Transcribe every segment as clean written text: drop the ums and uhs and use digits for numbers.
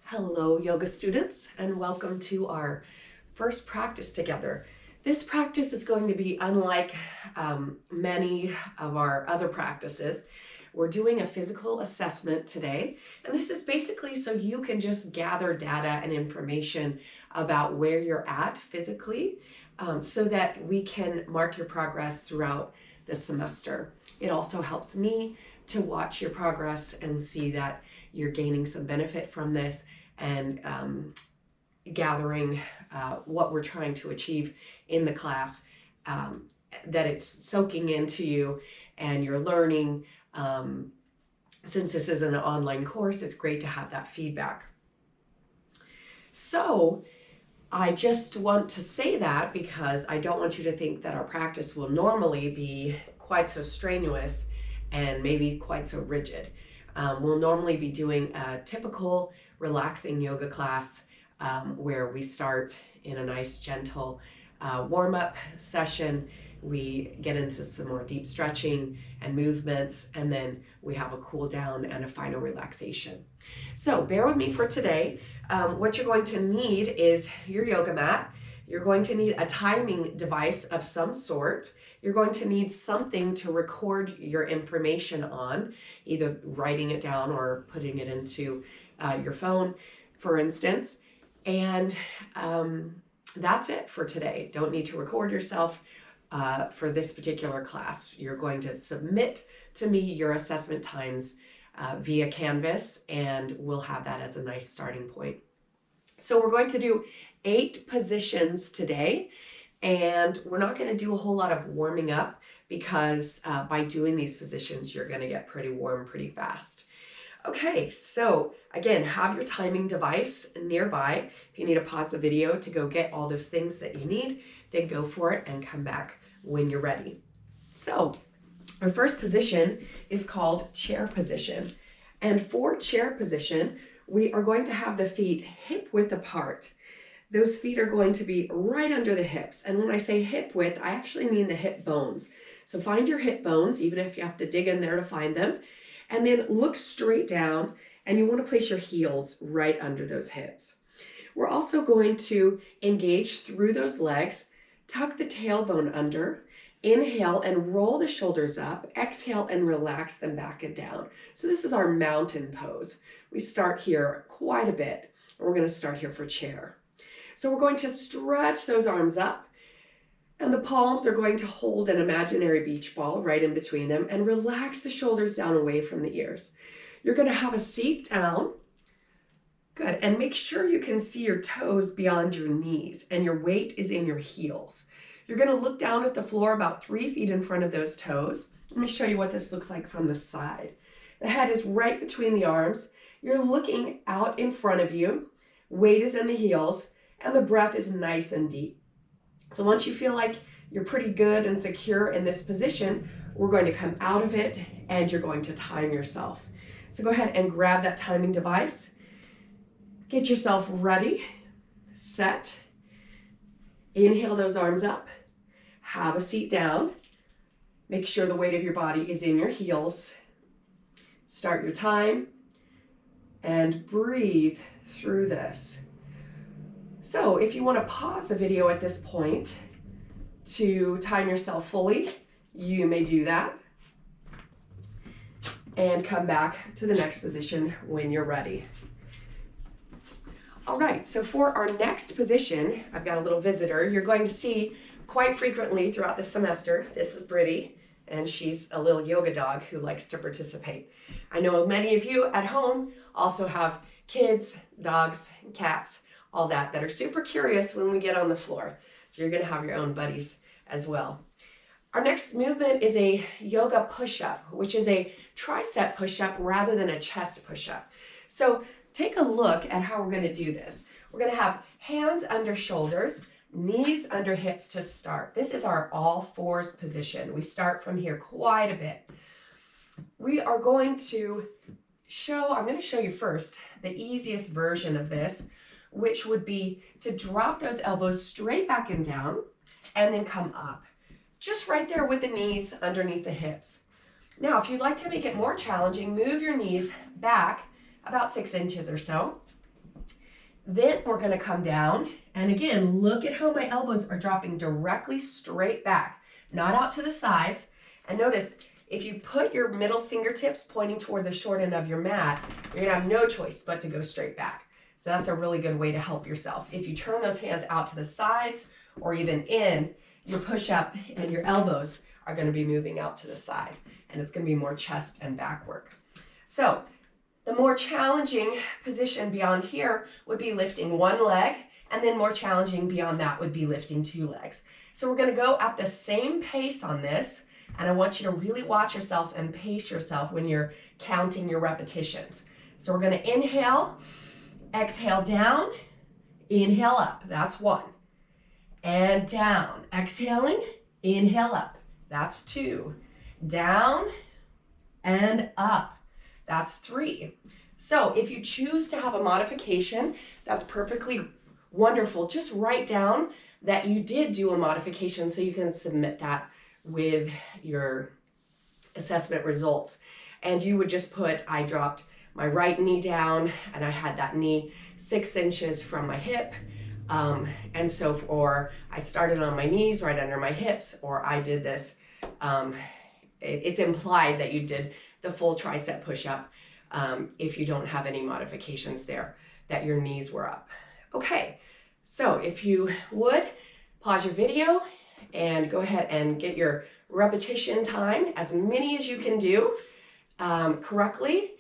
Hello, yoga students, and welcome to our first practice together. This practice is going to be unlike many of our other practices. We're doing a physical assessment today, and this is basically so you can just gather data and information about where you're at physically so that we can mark your progress throughout the semester. It also helps me to watch your progress and see that you're gaining some benefit from this and gathering what we're trying to achieve in the class, that it's soaking into you and you're learning. Since this is an online course, it's great to have that feedback. So I just want to say that because I don't want you to think that our practice will normally be quite so strenuous and maybe quite so rigid. We'll normally be doing a typical relaxing yoga class where we start in a nice gentle warm-up session. We get into some more deep stretching and movements, and then we have a cool down and a final relaxation. So bear with me for today. What you're going to need is your yoga mat. You're going to need a timing device of some sort. You're going to need something to record your information on, either writing it down or putting it into your phone, for instance. And that's it for today. Don't need to record yourself for this particular class. You're going to submit to me your assessment times via Canvas, and we'll have that as a nice starting point. So we're going to do 8 positions today, and we're not going to do a whole lot of warming up because by doing these positions, you're going to get pretty warm pretty fast. Okay, so again, have your timing device nearby. If you need to pause the video to go get all those things that you need, then go for it and come back when you're ready. So our first position is called chair position. And for chair position, we are going to have the feet hip width apart. Those feet are going to be right under the hips. And when I say hip width, I actually mean the hip bones. So find your hip bones, even if you have to dig in there to find them. And then look straight down, and you want to place your heels right under those hips. We're also going to engage through those legs, tuck the tailbone under, inhale and roll the shoulders up, exhale and relax them back and down. So this is our mountain pose. We start here quite a bit. We're going to start here for chair. So we're going to stretch those arms up, and the palms are going to hold an imaginary beach ball right in between them and relax the shoulders down away from the ears. You're going to have a seat down. Good. And make sure you can see your toes beyond your knees and your weight is in your heels. You're going to look down at the floor about 3 feet in front of those toes. Let me show you what this looks like from the side. The head is right between the arms. You're looking out in front of you. Weight is in the heels, and the breath is nice and deep. So once you feel like you're pretty good and secure in this position, we're going to come out of it and you're going to time yourself. So go ahead and grab that timing device. Get yourself ready, set. Inhale those arms up. Have a seat down. Make sure the weight of your body is in your heels. Start your time and breathe through this. So if you want to pause the video at this point to time yourself fully, you may do that and come back to the next position when you're ready. All right, so for our next position, I've got a little visitor you're going to see quite frequently throughout the semester. This is Brittany, and she's a little yoga dog who likes to participate. I know many of you at home also have kids, dogs, cats, all that are super curious when we get on the floor. So you're going to have your own buddies as well. Our next movement is a yoga push-up, which is a tricep push-up rather than a chest push-up. So take a look at how we're going to do this. We're going to have hands under shoulders, knees under hips to start. This is our all fours position. We start from here quite a bit. We are going to I'm going to show you first the easiest version of this, which would be to drop those elbows straight back and down and then come up. Just right there with the knees underneath the hips. Now, if you'd like to make it more challenging, move your knees back about 6 inches or so. Then we're going to come down, and again, look at how my elbows are dropping directly straight back, not out to the sides. And notice, if you put your middle fingertips pointing toward the short end of your mat, you're going to have no choice but to go straight back. So that's a really good way to help yourself. If you turn those hands out to the sides or even in, your push-up and your elbows are going to be moving out to the side, and it's going to be more chest and back work. So the more challenging position beyond here would be lifting one leg, and then more challenging beyond that would be lifting two legs. So we're going to go at the same pace on this, and I want you to really watch yourself and pace yourself when you're counting your repetitions. So we're going to inhale, exhale down, inhale up, that's 1. And down, exhaling, inhale up, that's 2. Down and up, that's 3. So if you choose to have a modification, that's perfectly wonderful. Just write down that you did do a modification so you can submit that with your assessment results. And you would just put, I dropped my right knee down and I had that knee 6 inches from my hip. Or I started on my knees right under my hips, or I did this. It's implied that you did the full tricep push-up if you don't have any modifications there, that your knees were up. Okay, so if you would, pause your video and go ahead and get your repetition time, as many as you can do correctly,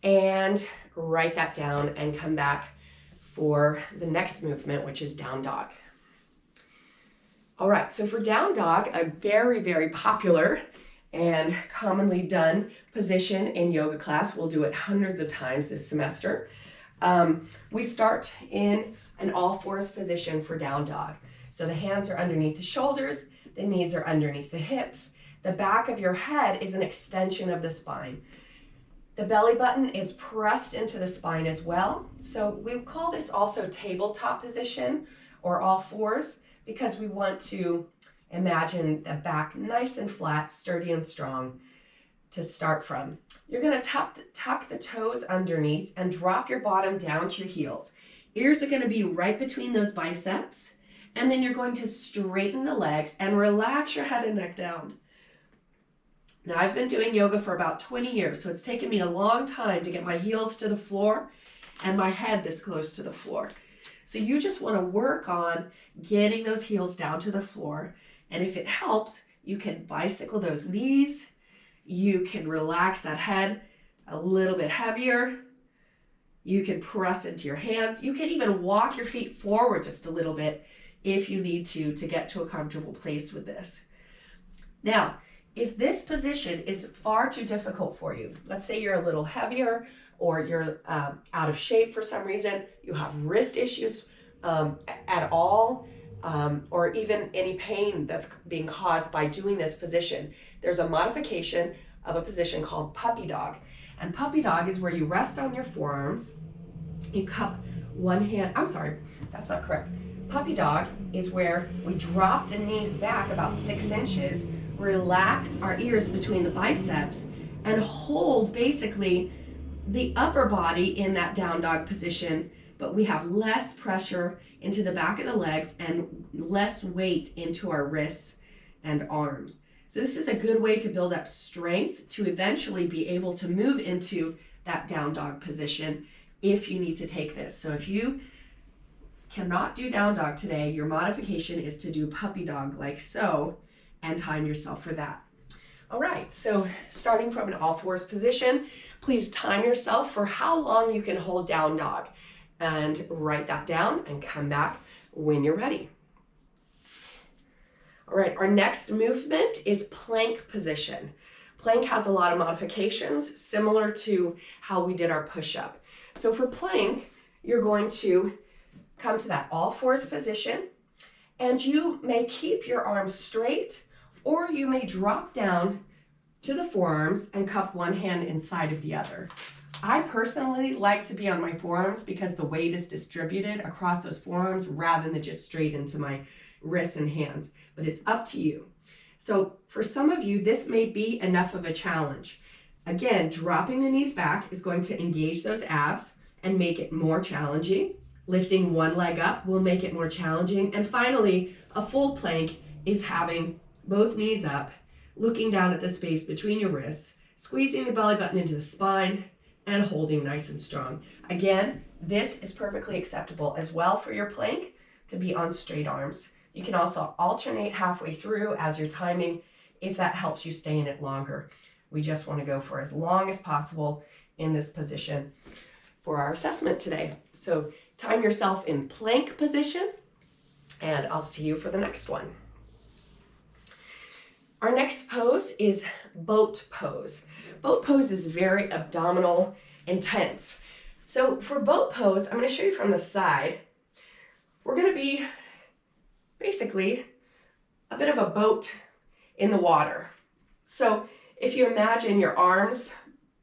and write that down and come back for the next movement, which is down dog. All right, so for down dog, a very, very popular and commonly done position in yoga class. We'll do it hundreds of times this semester. We start in an all-fours position for down dog. So the hands are underneath the shoulders, the knees are underneath the hips. The back of your head is an extension of the spine. The belly button is pressed into the spine as well. So we call this also tabletop position or all fours, because we want to imagine the back nice and flat, sturdy and strong to start from. You're going to tuck the toes underneath and drop your bottom down to your heels. Ears are going to be right between those biceps, and then you're going to straighten the legs and relax your head and neck down. Now, I've been doing yoga for about 20 years, so it's taken me a long time to get my heels to the floor and my head this close to the floor. So you just want to work on getting those heels down to the floor. And if it helps, you can bicycle those knees. You can relax that head a little bit heavier. You can press into your hands. You can even walk your feet forward just a little bit if you need to get to a comfortable place with this. Now, if this position is far too difficult for you, let's say you're a little heavier or you're out of shape for some reason, you have wrist issues at all, or even any pain that's being caused by doing this position, there's a modification of a position called puppy dog. And puppy dog is where you rest on your forearms, you cup one hand, I'm sorry, that's not correct. Puppy dog is where we drop the knees back about 6 inches, relax our ears between the biceps, and hold basically the upper body in that down dog position, but we have less pressure into the back of the legs and less weight into our wrists and arms. So this is a good way to build up strength to eventually be able to move into that down dog position if you need to take this. So if you cannot do down dog today, your modification is to do puppy dog like so, and time yourself for that. All right, so starting from an all fours position, please time yourself for how long you can hold down dog, and write that down and come back when you're ready. All right, our next movement is plank position. Plank has a lot of modifications similar to how we did our push-up. So for plank, you're going to come to that all fours position, and you may keep your arms straight, or you may drop down to the forearms and cup one hand inside of the other. I personally like to be on my forearms because the weight is distributed across those forearms rather than just straight into my wrists and hands, but it's up to you. So for some of you, this may be enough of a challenge. Again, dropping the knees back is going to engage those abs and make it more challenging. Lifting one leg up will make it more challenging. And finally, a full plank is having both knees up, looking down at the space between your wrists, squeezing the belly button into the spine, and holding nice and strong. Again, this is perfectly acceptable as well for your plank to be on straight arms. You can also alternate halfway through as you're timing if that helps you stay in it longer. We just want to go for as long as possible in this position for our assessment today. So time yourself in plank position, and I'll see you for the next one. Our next pose is boat pose. Boat pose is very abdominal intense. So for boat pose, I'm going to show you from the side. We're going to be basically a bit of a boat in the water. So if you imagine your arms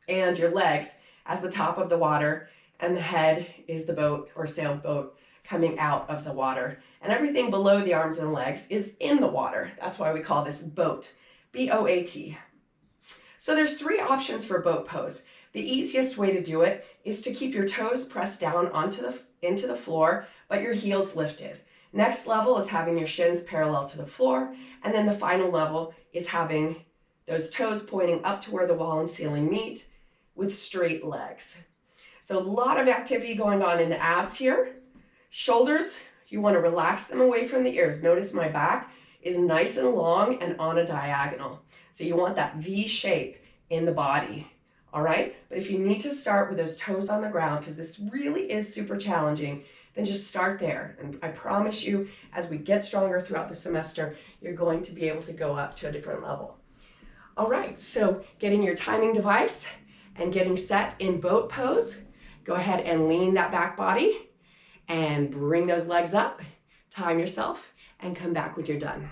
and your legs at the top of the water, and the head is the boat or sailboat coming out of the water, and everything below the arms and legs is in the water. That's why we call this boat, B-O-A-T. So there's 3 options for boat pose. The easiest way to do it is to keep your toes pressed down into the floor, but your heels lifted. Next level is having your shins parallel to the floor, and then the final level is having those toes pointing up to where the wall and ceiling meet with straight legs. So a lot of activity going on in the abs here. Shoulders, you want to relax them away from the ears. Notice my back is nice and long and on a diagonal. So you want that V shape in the body, all right? But if you need to start with those toes on the ground, because this really is super challenging, then just start there. And I promise you, as we get stronger throughout the semester, you're going to be able to go up to a different level. All right, so getting your timing device and getting set in boat pose, go ahead and lean that back body and bring those legs up, time yourself, and come back when you're done.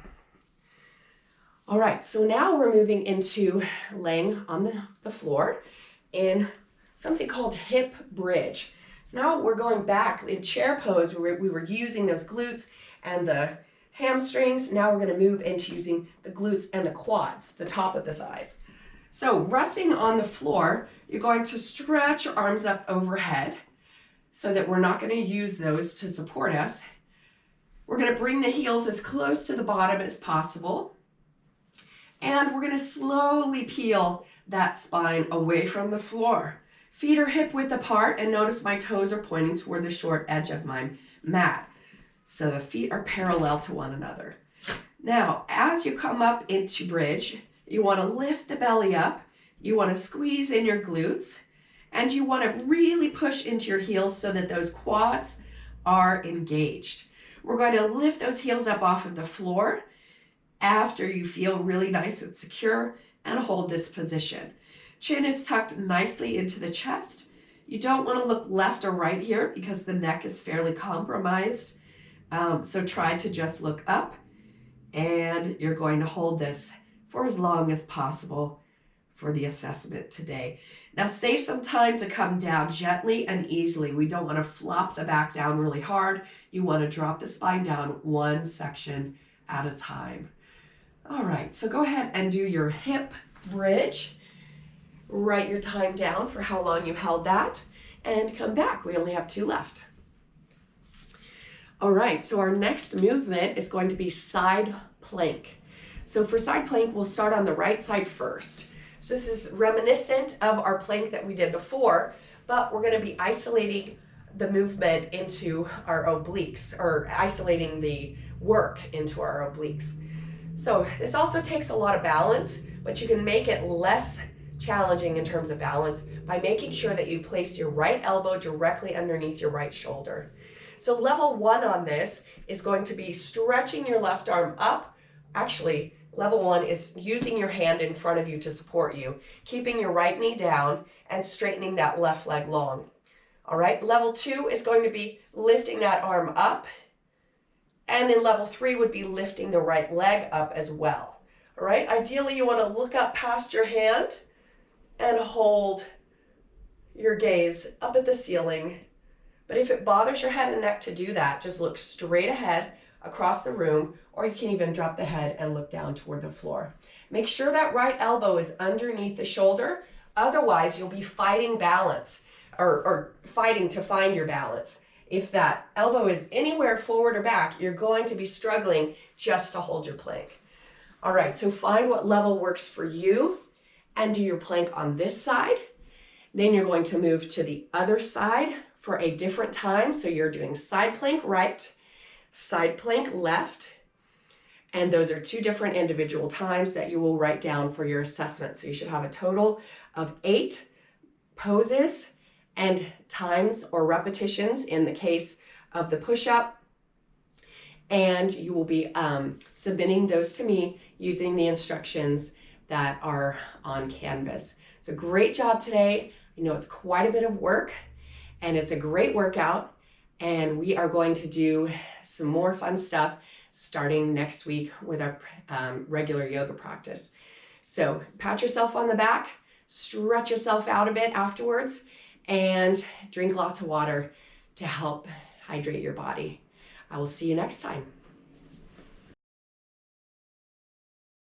All right, so now we're moving into laying on the floor in something called hip bridge. So now we're going back in chair pose where we were using those glutes and the hamstrings. Now we're going to move into using the glutes and the quads, the top of the thighs. So resting on the floor, you're going to stretch your arms up overhead so that we're not going to use those to support us. We're going to bring the heels as close to the bottom as possible. And we're going to slowly peel that spine away from the floor. Feet are hip width apart, and notice my toes are pointing toward the short edge of my mat. So the feet are parallel to one another. Now, as you come up into bridge, you want to lift the belly up, you want to squeeze in your glutes, and you want to really push into your heels so that those quads are engaged. We're going to lift those heels up off of the floor after you feel really nice and secure, and hold this position. Chin is tucked nicely into the chest. You don't want to look left or right here because the neck is fairly compromised. So try to just look up, and you're going to hold this for as long as possible for the assessment today. Now save some time to come down gently and easily. We don't want to flop the back down really hard. You want to drop the spine down one section at a time. All right, so go ahead and do your hip bridge. Write your time down for how long you held that and come back. We only have 2 left. All right, so our next movement is going to be side plank. So for side plank, we'll start on the right side first. So this is reminiscent of our plank that we did before, but we're going to be isolating the movement into our obliques, or isolating the work into our obliques. So this also takes a lot of balance, but you can make it less challenging in terms of balance by making sure that you place your right elbow directly underneath your right shoulder. So level 1 on this is going to be stretching your left arm up. Actually, level 1 is using your hand in front of you to support you, keeping your right knee down and straightening that left leg long. All right, level 2 is going to be lifting that arm up. And then level 3 would be lifting the right leg up as well. All right, ideally you want to look up past your hand and hold your gaze up at the ceiling. But if it bothers your head and neck to do that, just look straight ahead across the room, or you can even drop the head and look down toward the floor. Make sure that right elbow is underneath the shoulder. Otherwise, you'll be fighting balance or fighting to find your balance. If that elbow is anywhere forward or back, you're going to be struggling just to hold your plank. All right, so find what level works for you and do your plank on this side. Then you're going to move to the other side for a different time. So you're doing side plank right, side plank left, and those are 2 different individual times that you will write down for your assessment. So you should have a total of 8 poses and times or repetitions in the case of the push-up. And you will be submitting those to me using the instructions that are on Canvas. So great job today. I know it's quite a bit of work and it's a great workout, and we are going to do some more fun stuff starting next week with our regular yoga practice. So pat yourself on the back, stretch yourself out a bit afterwards, and drink lots of water to help hydrate your body. I will see you next time.